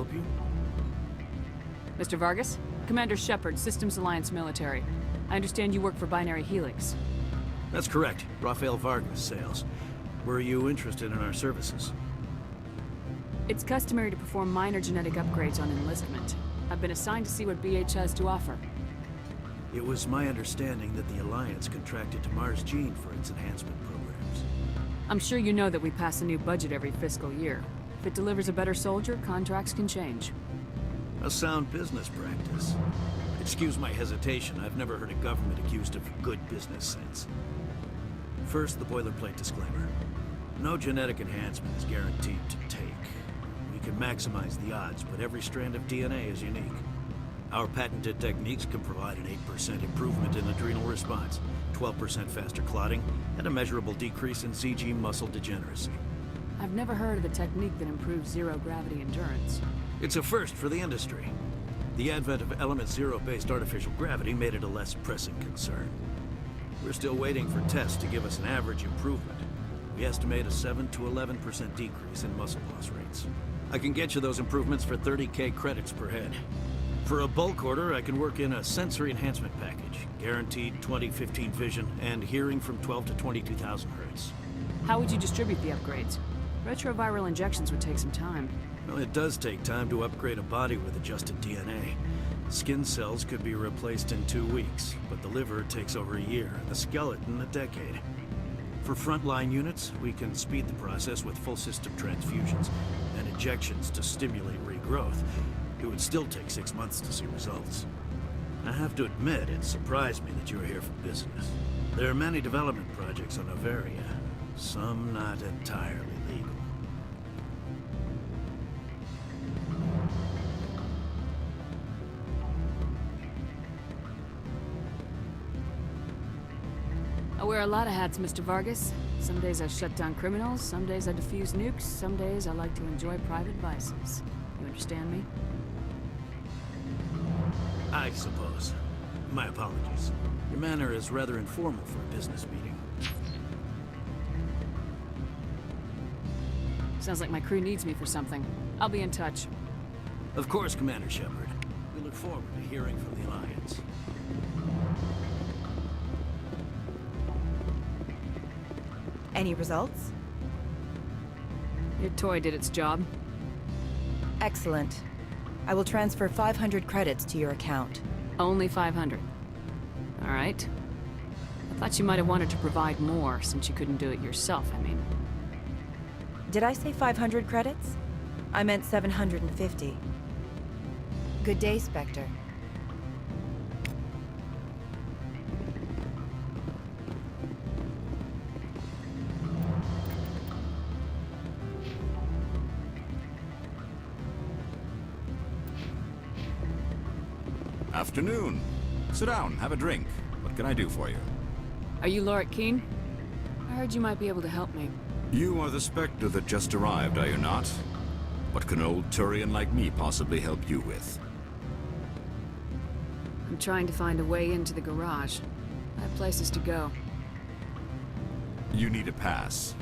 help you? Mr. Vargas? Commander Shepard, Systems Alliance Military. I understand you work for Binary Helix. That's correct. Raphael Vargas, sales. Were you interested in our services? It's customary to perform minor genetic upgrades on enlistment. I've been assigned to see what BH has to offer. It was my understanding that the Alliance contracted to Mars Gene for its enhancement programs. I'm sure you know that we pass a new budget every fiscal year. If it delivers a better soldier, contracts can change. A sound business practice. Excuse my hesitation, I've never heard a government accused of good business sense. First, the boilerplate disclaimer. No genetic enhancement is guaranteed to take. We can maximize the odds, but every strand of DNA is unique. Our patented techniques can provide an 8% improvement in adrenal response, 12% faster clotting, and a measurable decrease in ZG muscle degeneracy. I've never heard of a technique that improves zero-gravity endurance. It's a first for the industry. The advent of element zero-based artificial gravity made it a less pressing concern. We're still waiting for tests to give us an average improvement. We estimate a 7 to 11% decrease in muscle loss rates. I can get you those improvements for 30K credits per head. For a bulk order, I can work in a sensory enhancement package, guaranteed 20/15 vision, and hearing from 12 to 22,000 hertz. How would you distribute the upgrades? Retroviral injections would take some time. Well, it does take time to upgrade a body with adjusted DNA. Skin cells could be replaced in 2 weeks, but the liver takes over a year, and the skeleton a decade. For frontline units, we can speed the process with full system transfusions and injections to stimulate regrowth. It would still take 6 months to see results. I have to admit, it surprised me that you were here for business. There are many development projects on Noveria, some not entirely legal. I wear a lot of hats, Mr. Vargas. Some days I shut down criminals, some days I defuse nukes, some days I like to enjoy private vices. You understand me? I suppose. My apologies. Your manner is rather informal for a business meeting. Sounds like my crew needs me for something. I'll be in touch. Of course, Commander Shepard. We look forward to hearing from the Alliance. Any results? Your toy did its job. Excellent. I will transfer 500 credits to your account. Only 500. All right. I thought you might have wanted to provide more, since you couldn't do it yourself, I mean. Did I say 500 credits? I meant 750. Good day, Spectre. Afternoon. Sit down, have a drink. What can I do for you? Are you Lorik Keen? I heard you might be able to help me. You are the Spectre that just arrived, are you not? What can an old Turian like me possibly help you with? I'm trying to find a way into the garage. I have places to go. You need a pass.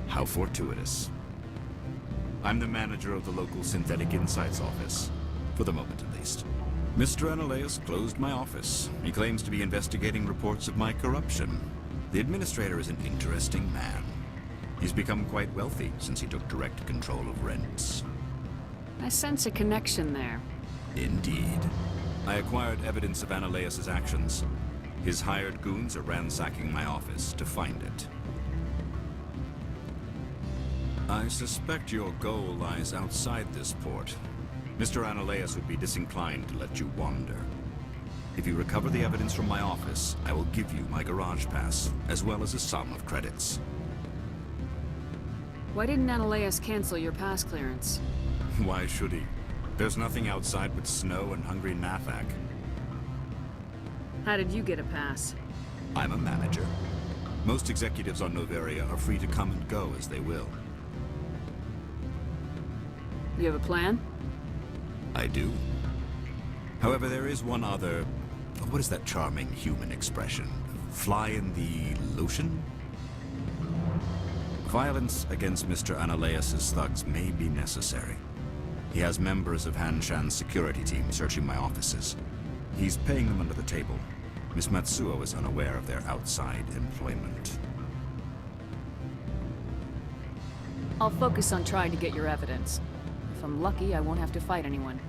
How fortuitous. I'm the manager of the local Synthetic Insights office. For the moment, at least. Mr. Analaeus closed my office. He claims to be investigating reports of my corruption. The administrator is an interesting man. He's become quite wealthy since he took direct control of rents. I sense a connection there. Indeed. I acquired evidence of Analaeus' actions. His hired goons are ransacking my office to find it. I suspect your goal lies outside this port. Mr. Analaeus would be disinclined to let you wander. If you recover the evidence from my office, I will give you my garage pass, as well as a sum of credits. Why didn't Analaeus cancel your pass clearance? Why should he? There's nothing outside but snow and hungry Nathak. How did you get a pass? I'm a manager. Most executives on Noveria are free to come and go as they will. You have a plan? I do. However, there is one other... What is that charming human expression? Fly in the lotion? Violence against Mr. Analaeus' thugs may be necessary. He has members of Hanshan's security team searching my offices. He's paying them under the table. Miss Matsuo is unaware of their outside employment. I'll focus on trying to get your evidence. If I'm lucky, I won't have to fight anyone.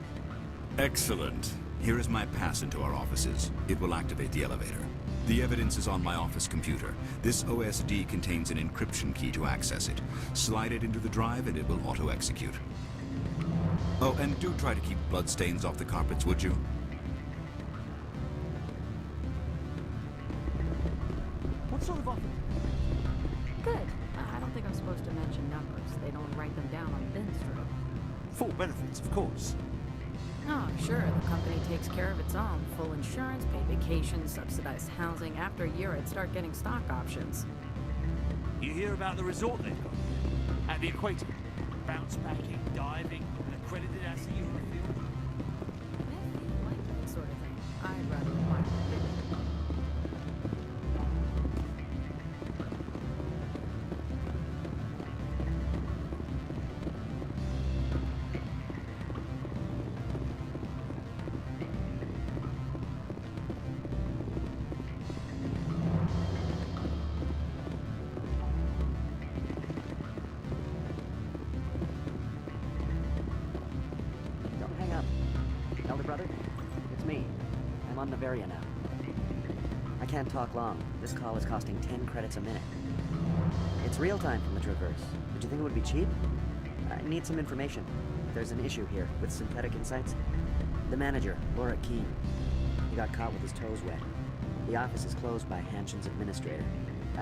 Excellent. Here is my pass into our offices. It will activate the elevator. The evidence is on my office computer. This OSD contains an encryption key to access it. Slide it into the drive and it will auto-execute. Oh, and do try to keep bloodstains off the carpets, would you? What sort of offer? Good. I don't think I'm supposed to mention numbers. They'd only write them down on thin strip. Full benefits, of course. Oh, sure. The company takes care of its own. Full insurance, paid vacation, subsidized housing. After a year, I'd start getting stock options. You hear about the resort they've got at the equator? Bounce backing, diving, an accredited asset in the field. If you like that sort of thing, I'd rather admire it. Don't hang up. Elder brother, it's me. I'm on Bavaria now. I can't talk long. This call is costing 10 credits a minute. It's real time from the Traverse. Did you think it would be cheap? I need some information. There's an issue here with Synthetic Insights. The manager, Laura Keene. He got caught with his toes wet. The office is closed by Hanshan's administrator.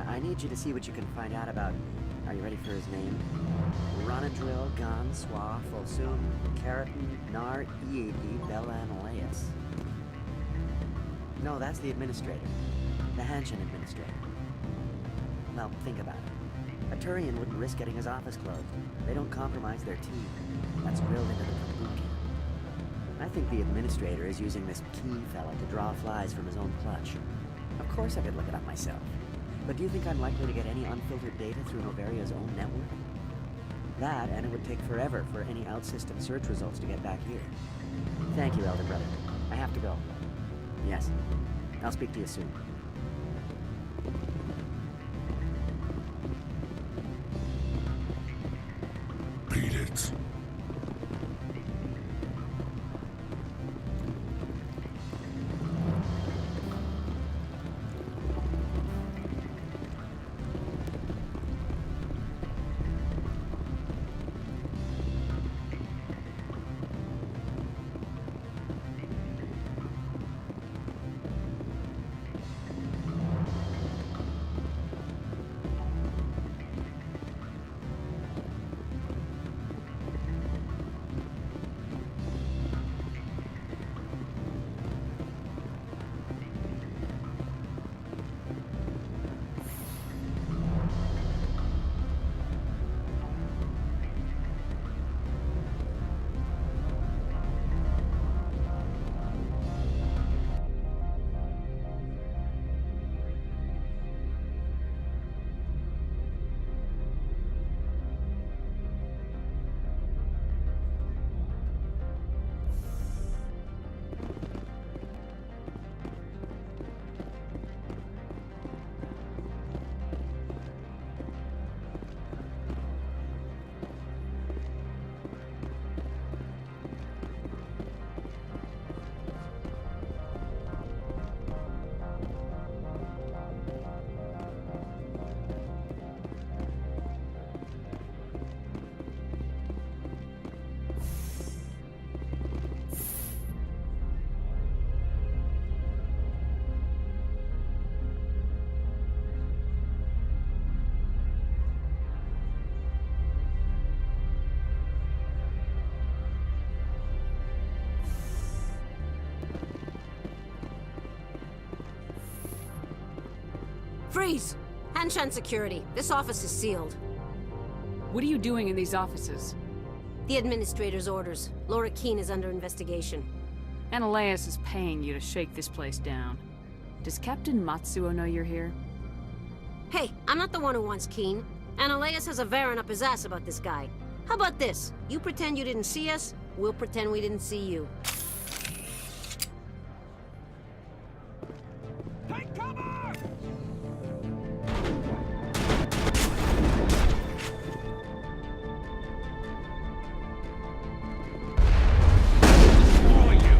I need you to see what you can find out about... Are you ready for his name? Ronadril, Gon, Swa, Folsum, Keratin, Nar, Iedi, Belanaleus. No, that's the administrator. The Hanshan administrator. Well, think about it. A Turian wouldn't risk getting his office closed. They don't compromise their team. That's drilled into the boot camp. I think the administrator is using this Keene fella to draw flies from his own clutch. Of course I could look it up myself. But do you think I'm likely to get any unfiltered data through Novaria's own network? That, and it would take forever for any out-system search results to get back here. Thank you, Elder Brother. I have to go. Yes. I'll speak to you soon. Beat it. Freeze! Hanshan Security. This office is sealed. What are you doing in these offices? The administrator's orders. Laura Keene is under investigation. Analeus is paying you to shake this place down. Does Captain Matsuo know you're here? Hey, I'm not the one who wants Keene. Analeus has a Varen up his ass about this guy. How about this? You pretend you didn't see us, We'll pretend we didn't see you. Take cover! Who are you?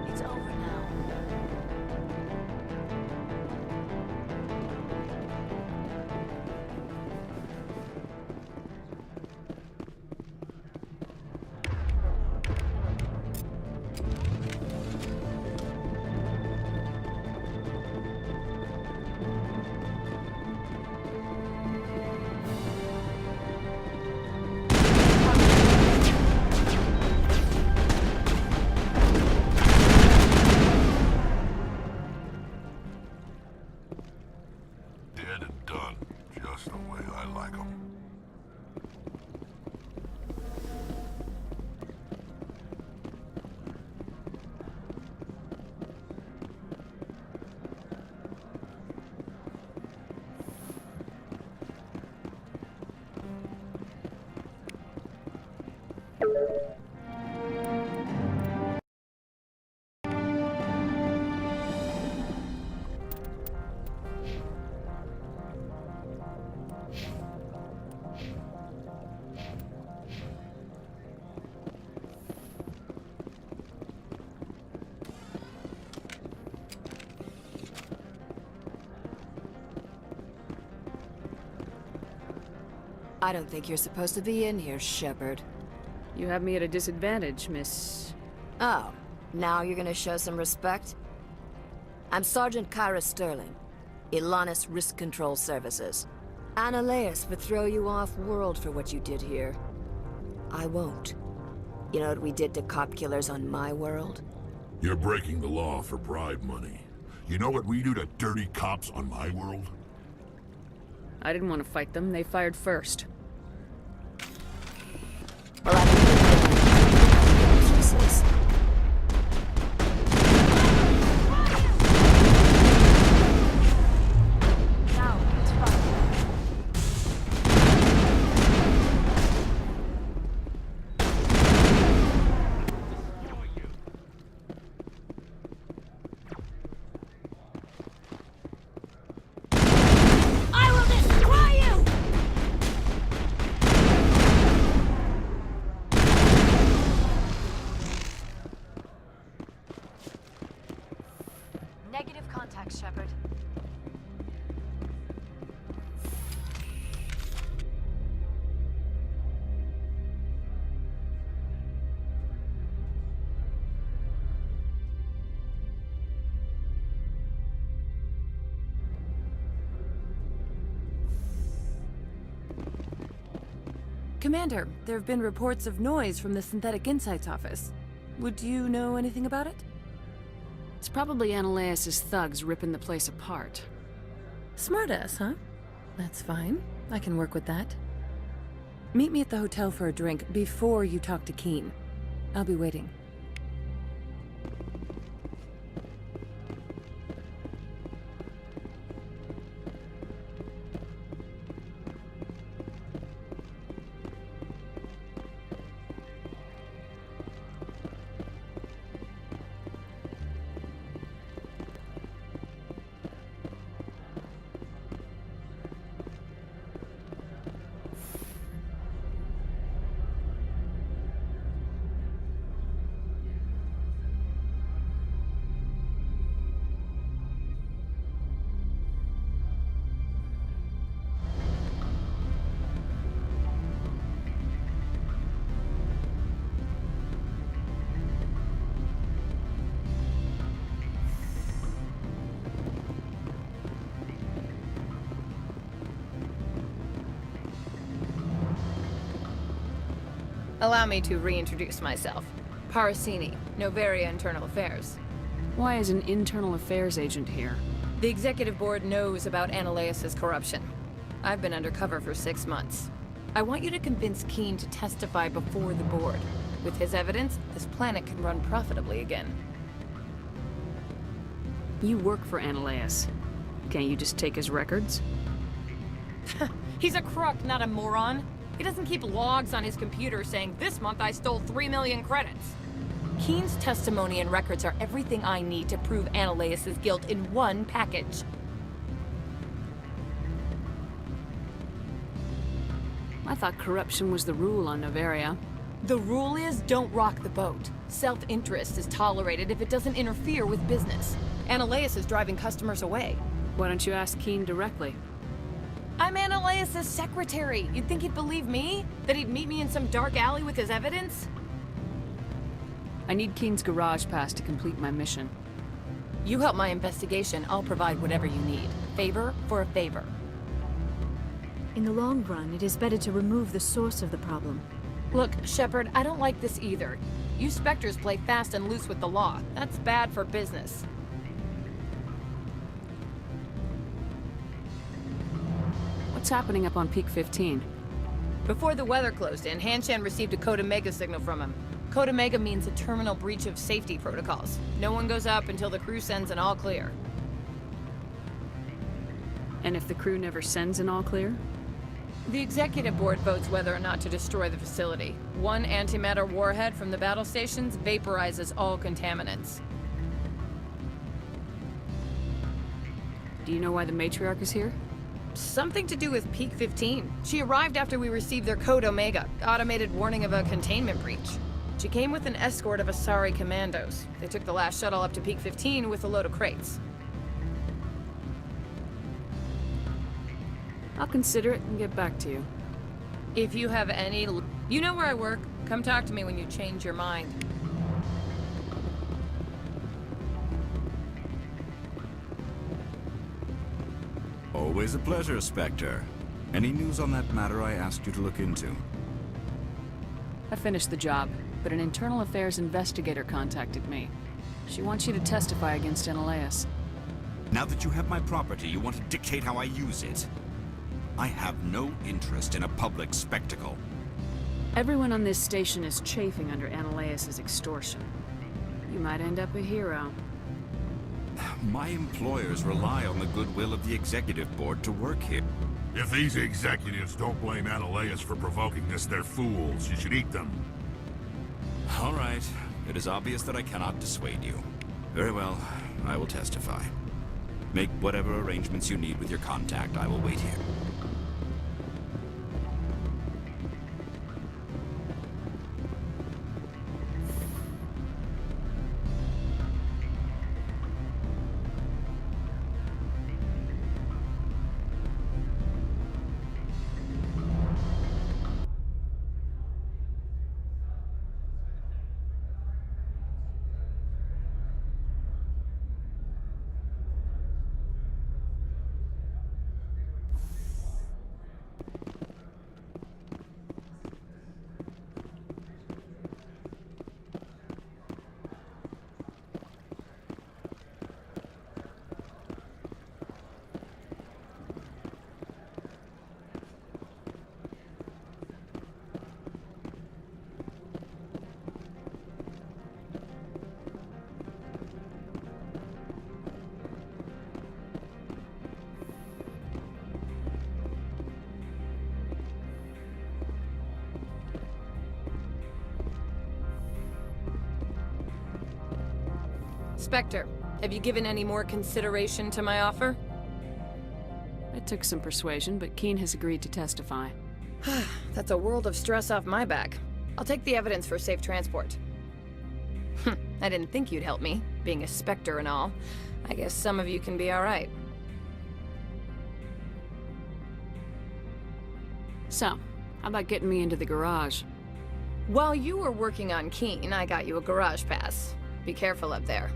It's over now. Dead and done, just the way I like 'em. I don't think you're supposed to be in here, Shepard. You have me at a disadvantage, Miss... Oh, now you're gonna show some respect? I'm Sergeant Kyra Sterling, Ilanis Risk Control Services. Annaleus would throw you off-world for what you did here. I won't. You know what we did to cop killers on my world? You're breaking the law for bribe money. You know what we do to dirty cops on my world? I didn't want to fight them. They fired first. Well, I think she says. Now, it's fine. I will destroy you! Negative contact, Shepard. Commander, there have been reports of noise from the Synthetic Insights office. Would you know anything about it? It's probably Annaleus' thugs ripping the place apart. Smartass, huh? That's fine. I can work with that. Meet me at the hotel for a drink before you talk to Keen. I'll be waiting. Allow me to reintroduce myself. Parasini, Novaria Internal Affairs. Why is an internal affairs agent here? The executive board knows about Ananias's corruption. I've been undercover for 6 months. I want you to convince Keene to testify before the board. With his evidence, this planet can run profitably again. You work for Ananias. Can't you just take his records? He's a crook, not a moron. He doesn't keep logs on his computer saying, "This month I stole 3 million credits." Keene's testimony and records are everything I need to prove Ananias's guilt in one package. I thought corruption was the rule on Novaria. The rule is, don't rock the boat. Self-interest is tolerated if it doesn't interfere with business. Ananias is driving customers away. Why don't you ask Keene directly? I'm Ananias' secretary. You'd think he'd believe me? That he'd meet me in some dark alley with his evidence? I need Keene's garage pass to complete my mission. You help my investigation, I'll provide whatever you need. Favor for a favor. In the long run, it is better to remove the source of the problem. Look, Shepard, I don't like this either. You Spectres play fast and loose with the law. That's bad for business. What's happening up on Peak 15? Before the weather closed in, Hanshan received a Code Omega signal from him. Code Omega means a terminal breach of safety protocols. No one goes up until the crew sends an all clear. And if the crew never sends an all clear? The executive board votes whether or not to destroy the facility. One antimatter warhead from the battle stations vaporizes all contaminants. Do you know why the matriarch is here? Something to do with Peak 15. She arrived after we received their Code Omega, automated warning of a containment breach. She came with an escort of Asari commandos. They took the last shuttle up to Peak 15 with a load of crates. I'll consider it and get back to you. If you have any... You know where I work. Come talk to me when you change your mind. Always a pleasure, Spectre. Any news on that matter I asked you to look into? I finished the job, but an internal affairs investigator contacted me. She wants you to testify against Ananias. Now that you have my property, you want to dictate how I use it? I have no interest in a public spectacle. Everyone on this station is chafing under Ananias' extortion. You might end up a hero. My employers rely on the goodwill of the executive board to work here. If these executives don't blame Ananias for provoking this, they're fools. You should eat them. All right. It is obvious that I cannot dissuade you. Very well. I will testify. Make whatever arrangements you need with your contact. I will wait here. Spectre, have you given any more consideration to my offer? It took some persuasion, but Keene has agreed to testify. That's a world of stress off my back. I'll take the evidence for safe transport. I didn't think you'd help me, being a Spectre and all. I guess some of you can be alright. So, how about getting me into the garage? While you were working on Keene, I got you a garage pass. Be careful up there.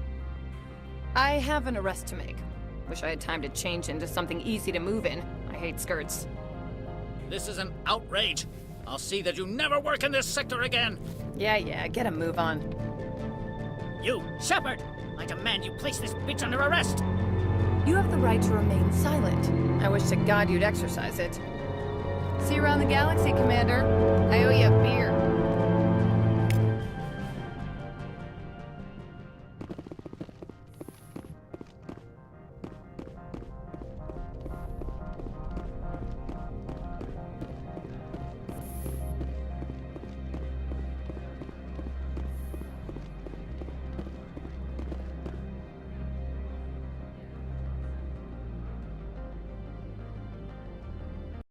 I have an arrest to make. Wish I had time to change into something easy to move in. I hate skirts. This is an outrage. I'll see that you never work in this sector again. Yeah, get a move on. You, Shepard! I demand you place this bitch under arrest! You have the right to remain silent. I wish to God you'd exercise it. See you around the galaxy, Commander. I owe you a beer.